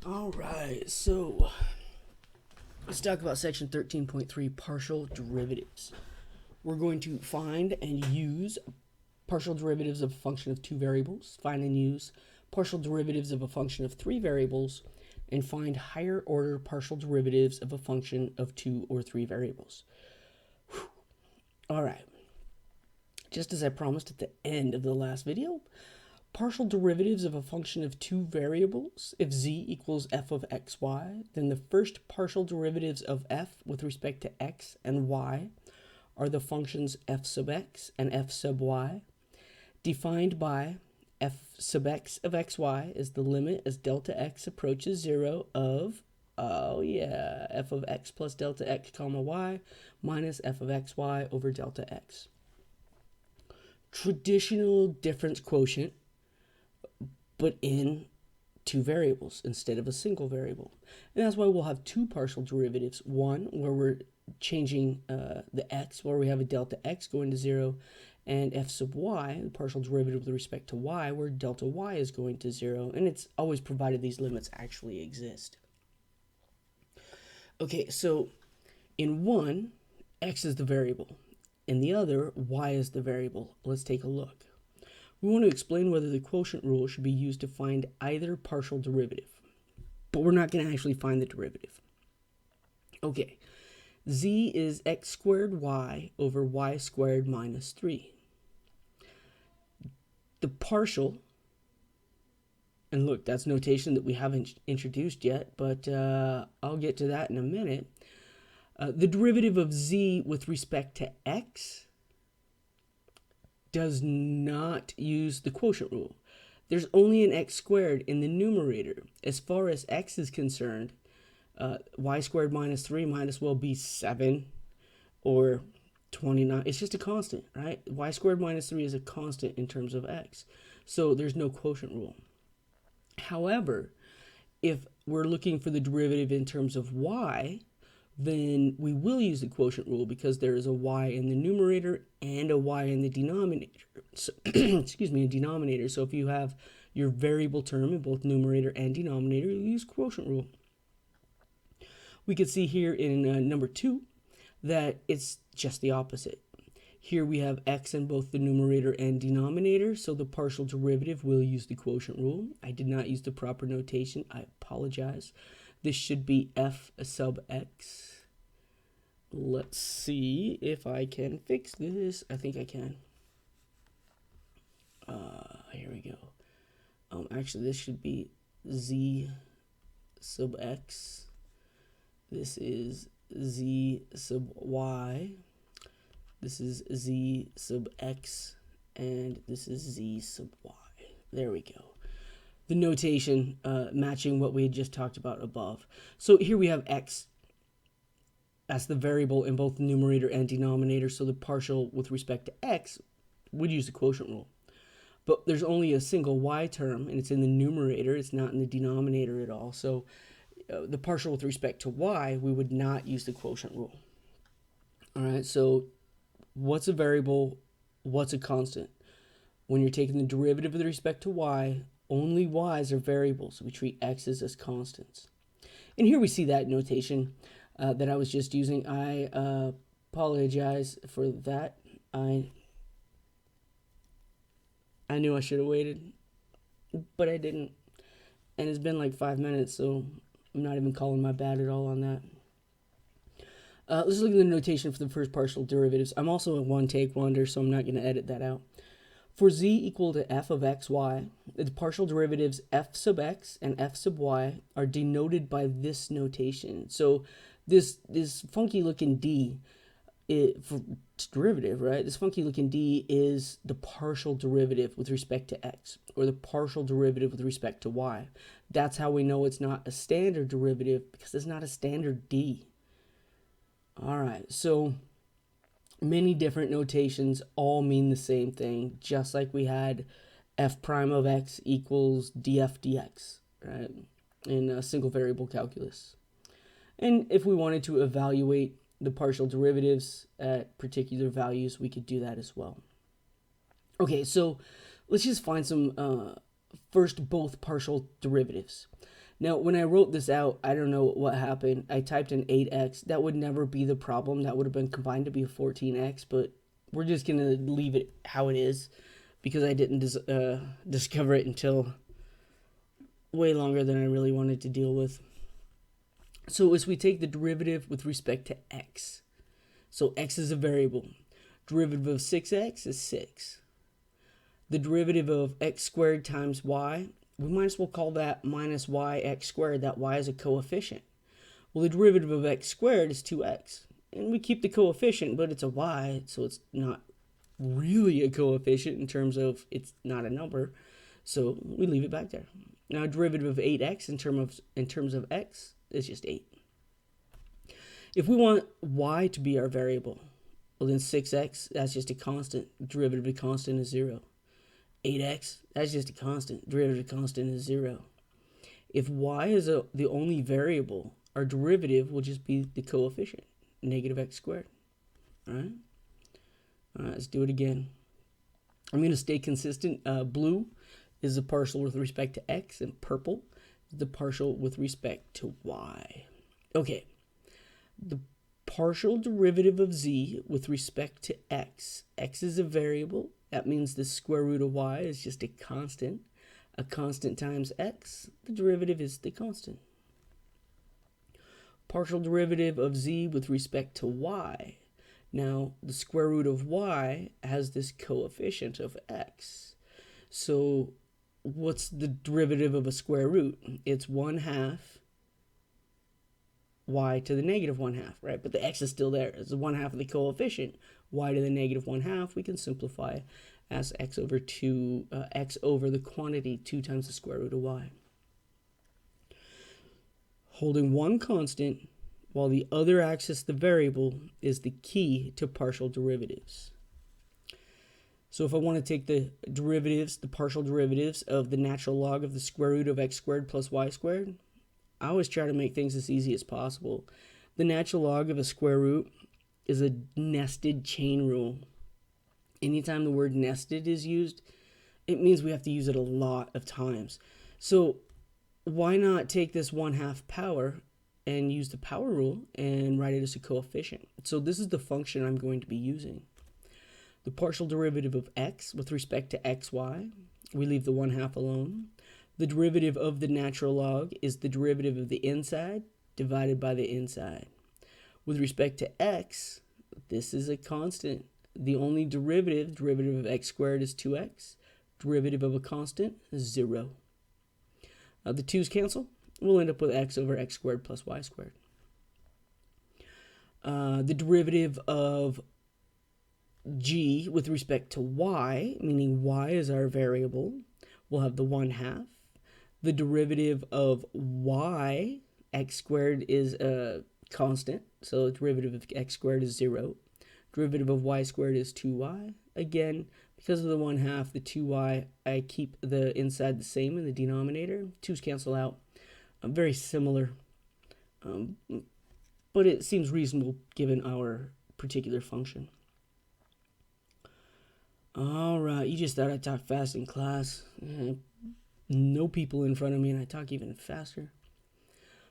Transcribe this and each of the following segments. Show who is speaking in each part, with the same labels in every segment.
Speaker 1: All right, so let's talk about section 13.3, partial derivatives. We're going to find and use partial derivatives of a function of two variables, find and use partial derivatives of a function of three variables, and find higher order partial derivatives of a function of two or three variables. Whew. All right, just as I promised at the end of the last video, partial derivatives of a function of two variables. If z equals f of xy, then the first partial derivatives of f with respect to x and y are the functions f sub x and f sub y, defined by f sub x of xy is the limit as delta x approaches 0 of, oh yeah, f of x plus delta x comma y minus f of xy over delta x. Traditional difference quotient, but in two variables instead of a single variable. And that's why we'll have two partial derivatives. One where we're changing the x, where we have a delta x going to 0, and f sub y, the partial derivative with respect to y, where delta y is going to 0. And it's always provided these limits actually exist. Okay, so in one, x is the variable. In the other, y is the variable. Let's take a look. We want to explain whether the quotient rule should be used to find either partial derivative, but we're not going to actually find the derivative. Okay, z is x squared y over y squared minus 3. The partial, and look, that's notation that we haven't introduced yet, but I'll get to that in a minute. The derivative of z with respect to x does not use the quotient rule. There's only an x squared in the numerator. As far as x is concerned, y squared minus 3 might as well be 7 or 29. It's just a constant, right? Y squared minus 3 is a constant in terms of x. So there's no quotient rule. However, if we're looking for the derivative in terms of y, then we will use the quotient rule because there is a y in the numerator and a y in the denominator. So, excuse me, a denominator. So if you have your variable term in both numerator and denominator, you use quotient rule. We could see here in number 2 that it's just the opposite. Here we have x in both the numerator and denominator, so the partial derivative will use the quotient rule. I did not use the proper notation. I apologize. This should be f sub x. Let's see if I can fix this. I think I can. Here we go. Actually, this should be z sub x. This is z sub y. This is z sub x. And this is z sub y. There we go. The notation matching what we had just talked about above. So here we have x as the variable in both numerator and denominator, so the partial with respect to x would use the quotient rule. But there's only a single y term, and it's in the numerator, it's not in the denominator at all. So the partial with respect to y, we would not use the quotient rule. All right, so what's a variable, what's a constant? When you're taking the derivative with respect to y, only y's are variables. We treat x's as constants. And here we see that notation that I was just using. I apologize for that. I knew I should have waited, but I didn't. And it's been like 5 minutes, so I'm not even calling my bad at all on that. Let's look at the notation for the first partial derivatives. I'm also a one-take wonder, so I'm not going to edit that out. For z equal to f of xy, the partial derivatives f sub x and f sub y are denoted by this notation. So this funky looking d, for derivative, right? This funky looking d is the partial derivative with respect to x, or the partial derivative with respect to y. That's how we know it's not a standard derivative, because it's not a standard d. All right, so many different notations all mean the same thing, just like we had f prime of x equals df dx, right, in single variable calculus. And if we wanted to evaluate the partial derivatives at particular values, we could do that as well. Okay, so let's just find some first both partial derivatives. Now, when I wrote this out, I don't know what happened. I typed in 8x. That would never be the problem. That would have been combined to be a 14x, but we're just going to leave it how it is because I didn't discover it until way longer than I really wanted to deal with. So as we take the derivative with respect to x. So x is a variable. Derivative of 6x is 6. The derivative of x squared times y, we might as well call that minus yx squared. That y is a coefficient. Well, the derivative of x squared is 2x. And we keep the coefficient, but it's a y, so it's not really a coefficient in terms of it's not a number. So we leave it back there. Now, derivative of 8x in terms of x is just 8. If we want y to be our variable, well, then 6x, that's just a constant. Derivative of constant is 0. 8x, that's just a constant. Derivative of constant is 0. If y is the only variable, our derivative will just be the coefficient, negative x squared. All right? All right, let's do it again. I'm going to stay consistent. Blue is the partial with respect to x, and purple is the partial with respect to y. Okay, the partial derivative of z with respect to x. X is a variable. That means the square root of y is just a constant. A constant times x, the derivative is the constant. Partial derivative of z with respect to y. Now, the square root of y has this coefficient of x. So, what's the derivative of a square root? It's 1/2 y to the negative 1/2, right? But the x is still there. It's 1/2 of the coefficient. Y to the negative 1/2, we can simplify as x over the quantity 2 times the square root of y. Holding one constant while the other axis, the variable, is the key to partial derivatives. So if I want to take the partial derivatives of the natural log of the square root of x squared plus y squared, I always try to make things as easy as possible. The natural log of a square root is a nested chain rule. Anytime the word nested is used, it means we have to use it a lot of times. So why not take this 1/2 power and use the power rule and write it as a coefficient? So this is the function I'm going to be using. The partial derivative of x with respect to xy, we leave the 1/2 alone. The derivative of the natural log is the derivative of the inside divided by the inside. With respect to x, this is a constant. The only derivative of x squared is 2x. Derivative of a constant is 0. The 2's cancel. We'll end up with x over x squared plus y squared. The derivative of g with respect to y, meaning y is our variable, we'll have the 1/2. The derivative of y, x squared is a constant, so the derivative of x squared is 0. Derivative of y squared is 2y. Again, because of the 1/2, the 2y, I keep the inside the same in the denominator. 2's cancel out. Very similar, but it seems reasonable given our particular function. All right, you just thought I talked fast in class. No people in front of me, and I talk even faster.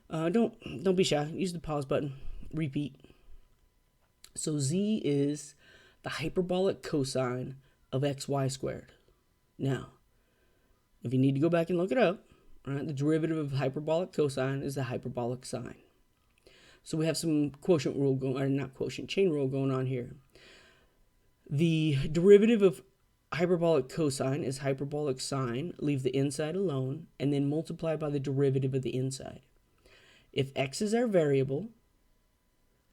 Speaker 1: Don't be shy. Use the pause button. Repeat. So z is the hyperbolic cosine of xy squared. Now, if you need to go back and look it up, right, the derivative of hyperbolic cosine is the hyperbolic sine. So we have some chain rule going on here. The derivative of hyperbolic cosine is hyperbolic sine. Leave the inside alone, and then multiply by the derivative of the inside. If x is our variable,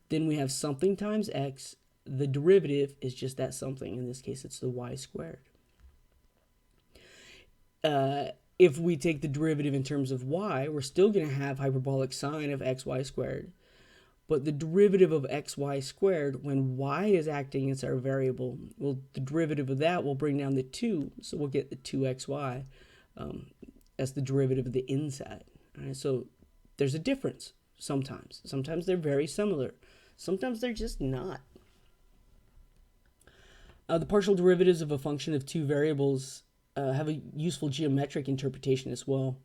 Speaker 1: then we have something times x. The derivative is just that something. In this case, it's the y squared. If we take the derivative in terms of y, we're still going to have hyperbolic sine of xy squared. But the derivative of xy squared, when y is acting as our variable, well, the derivative of that will bring down the 2. So we'll get the 2xy as the derivative of the inside. All right, so there's a difference sometimes. Sometimes they're very similar. Sometimes they're just not. The partial derivatives of a function of two variables have a useful geometric interpretation as well.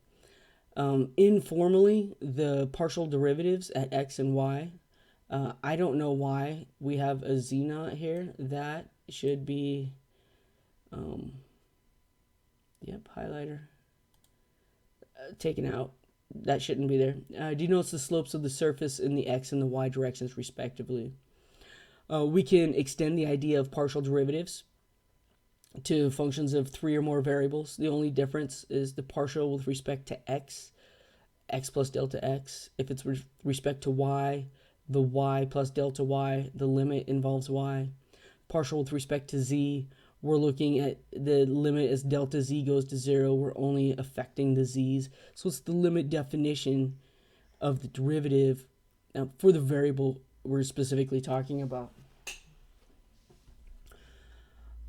Speaker 1: Informally, the partial derivatives at x and y, I don't know why we have a z naught here. That should be, highlighter, taken out. That shouldn't be there. Denotes the slopes of the surface in the x and the y directions respectively. We can extend the idea of partial derivatives to functions of 3 or more variables. The only difference is the partial with respect to x plus delta x. If it's with respect to y, the y plus delta y, the limit involves y. Partial with respect to z, we're looking at the limit as delta z goes to 0. We're only affecting the z's. So it's the limit definition of the derivative for the variable we're specifically talking about.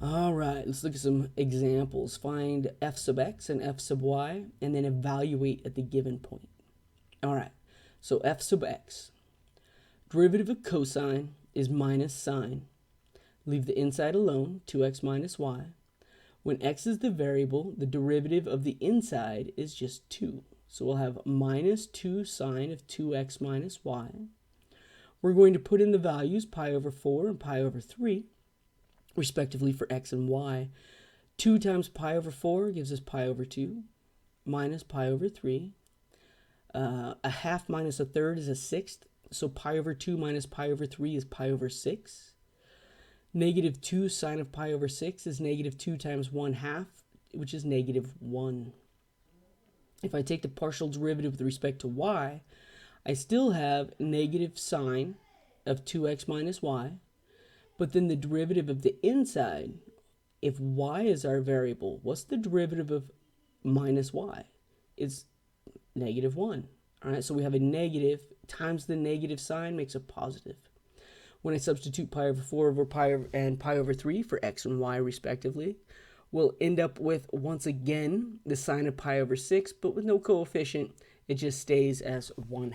Speaker 1: All right, let's look at some examples. Find f sub x and f sub y, and then evaluate at the given point. All right, so f sub x. Derivative of cosine is minus sine. Leave the inside alone, 2x minus y. When x is the variable, the derivative of the inside is just 2. So we'll have minus 2 sine of 2x minus y. We're going to put in the values pi over 4 and pi over 3, respectively for x and y. 2 times pi over 4 gives us pi over 2, minus pi over 3. A half minus a third is a sixth, so pi over 2 minus pi over 3 is pi over 6. Negative 2 sine of pi over 6 is negative 2 times 1 half, which is negative 1. If I take the partial derivative with respect to y, I still have negative sine of 2x minus y, but then the derivative of the inside, if y is our variable, what's the derivative of minus y? It's negative 1. All right, so we have a negative times the negative sign makes a positive. When I substitute pi over 4 over pi and pi over 3 for x and y respectively, we'll end up with, once again, the sine of pi over 6, but with no coefficient. It just stays as 1/2. All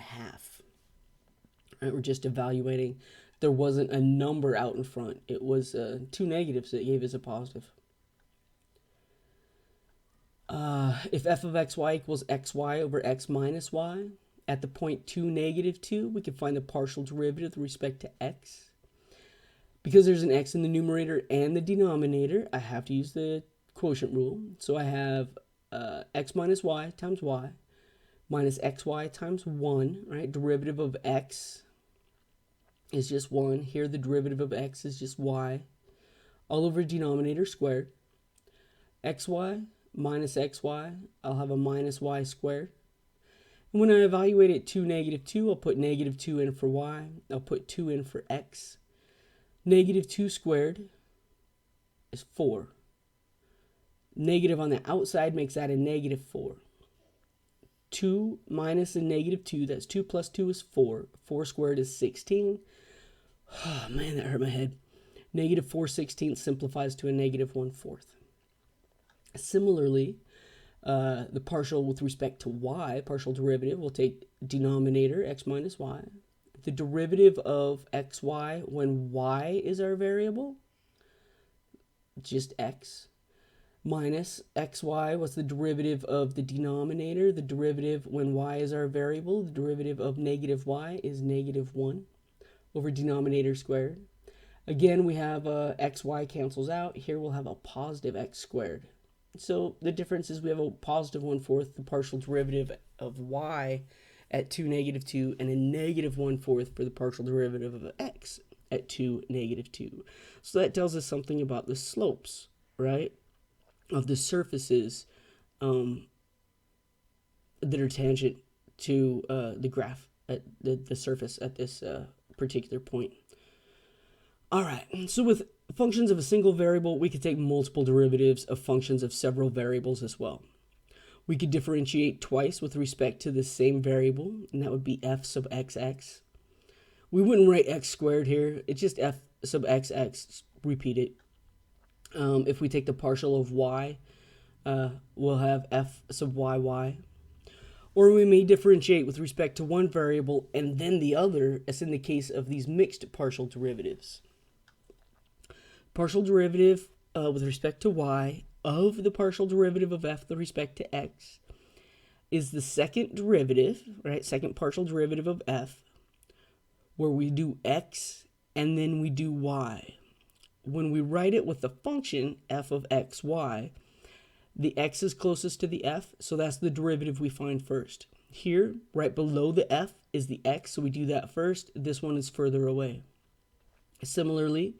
Speaker 1: right, we're just evaluating. There wasn't a number out in front. It was 2 negatives that gave us a positive. If f of xy equals xy over x minus y, at the point 2, negative 2, we can find the partial derivative with respect to x. Because there's an x in the numerator and the denominator, I have to use the quotient rule. So I have x minus y times y minus xy times 1, right? Derivative of x is just 1. Here the derivative of x is just y. All over denominator squared. Xy minus xy, I'll have a minus y squared. And when I evaluate it 2, negative 2, I'll put negative 2 in for y. I'll put 2 in for x. Negative 2 squared is 4. Negative on the outside makes that a negative 4. 2 minus a negative 2, that's 2 plus 2 is 4. 4 squared is 16. Oh man, that hurt my head. Negative 4/16 simplifies to a negative 1/4. Similarly, the partial with respect to y, partial derivative, we'll take denominator x minus y. The derivative of xy when y is our variable, just x, minus xy, what's the derivative of the denominator? The derivative when y is our variable, the derivative of negative y is negative 1 over denominator squared. Again, we have xy cancels out. Here we'll have a positive x squared. So the difference is we have a positive 1/4, the partial derivative of y at 2, negative 2, and a negative 1/4 for the partial derivative of x at 2, negative 2. So that tells us something about the slopes, right, of the surfaces that are tangent to the graph at the surface at this particular point. All right, so with functions of a single variable, we could take multiple derivatives of functions of several variables as well. We could differentiate twice with respect to the same variable, and that would be f sub xx. We wouldn't write x squared here. It's just f sub xx. Repeat it. If we take the partial of y, we'll have f sub yy. Or we may differentiate with respect to one variable and then the other, as in the case of these mixed partial derivatives. Partial derivative with respect to y of the partial derivative of f with respect to x. is the second derivative, right? Second partial derivative of f, where we do x and then we do y. When we write it with the function f of x, y, the x is closest to the f, so that's the derivative we find first. Here, right below the f is the x, so we do that first. This one is further away. Similarly,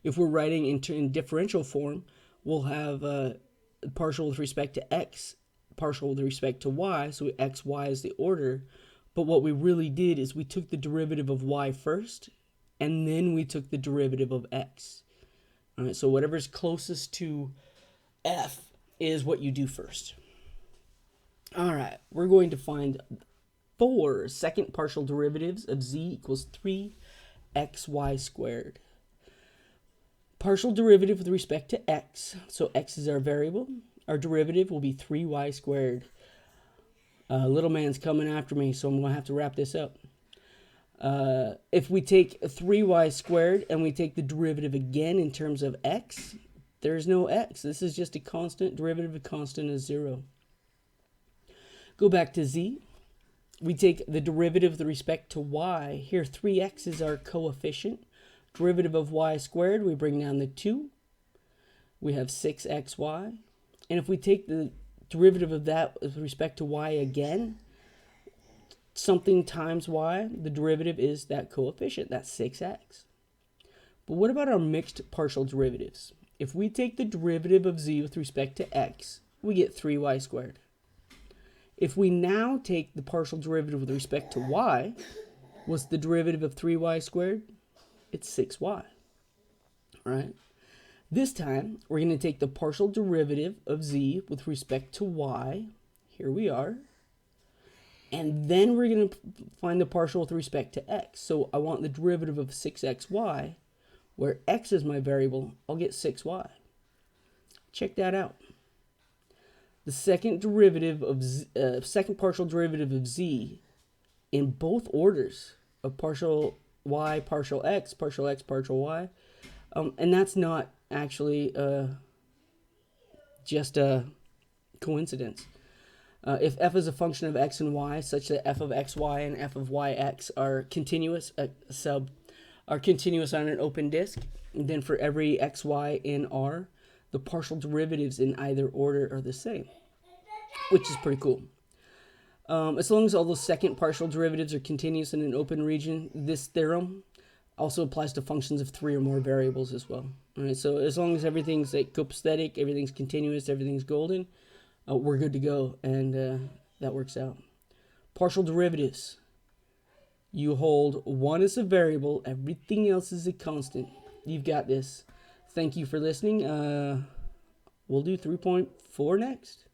Speaker 1: if we're writing in differential form, we'll have partial with respect to x, partial with respect to y, so x, y is the order. But what we really did is we took the derivative of y first, and then we took the derivative of x. All right, so whatever's closest to f is what you do first. All right, we're going to find 4 second partial derivatives of z equals 3xy squared. Partial derivative with respect to x, so x is our variable. Our derivative will be 3y squared. Little man's coming after me, so I'm going to have to wrap this up. If we take 3y squared and we take the derivative again in terms of x, there's no x. This is just a constant. Derivative of constant is 0. Go back to z. We take the derivative with respect to y. Here, 3x is our coefficient. Derivative of y squared, we bring down the 2. We have 6xy. And if we take the derivative of that with respect to y again, something times y, the derivative is that coefficient, that's 6x. But what about our mixed partial derivatives? If we take the derivative of z with respect to x, we get 3y squared. If we now take the partial derivative with respect to y, what's the derivative of 3y squared? It's 6y. All right. This time, we're going to take the partial derivative of z with respect to y. Here we are. And then we're going to find the partial with respect to x. So I want the derivative of 6xy, where x is my variable. I'll get 6y. Check that out. The second derivative of second partial derivative of z in both orders of partial y, partial x, partial y. And that's not actually just a coincidence. If f is a function of x and y, such that f of xy and f of yx are continuous, are continuous on an open disk, then for every xy in R, the partial derivatives in either order are the same, which is pretty cool. As long as all those second partial derivatives are continuous in an open region, this theorem also applies to functions of 3 or more variables as well. All right, so as long as everything's like copacetic, everything's continuous, everything's golden, we're good to go, and that works out. Partial derivatives. You hold one as a variable, everything else is a constant. You've got this. Thank you for listening. We'll do 3.4 next.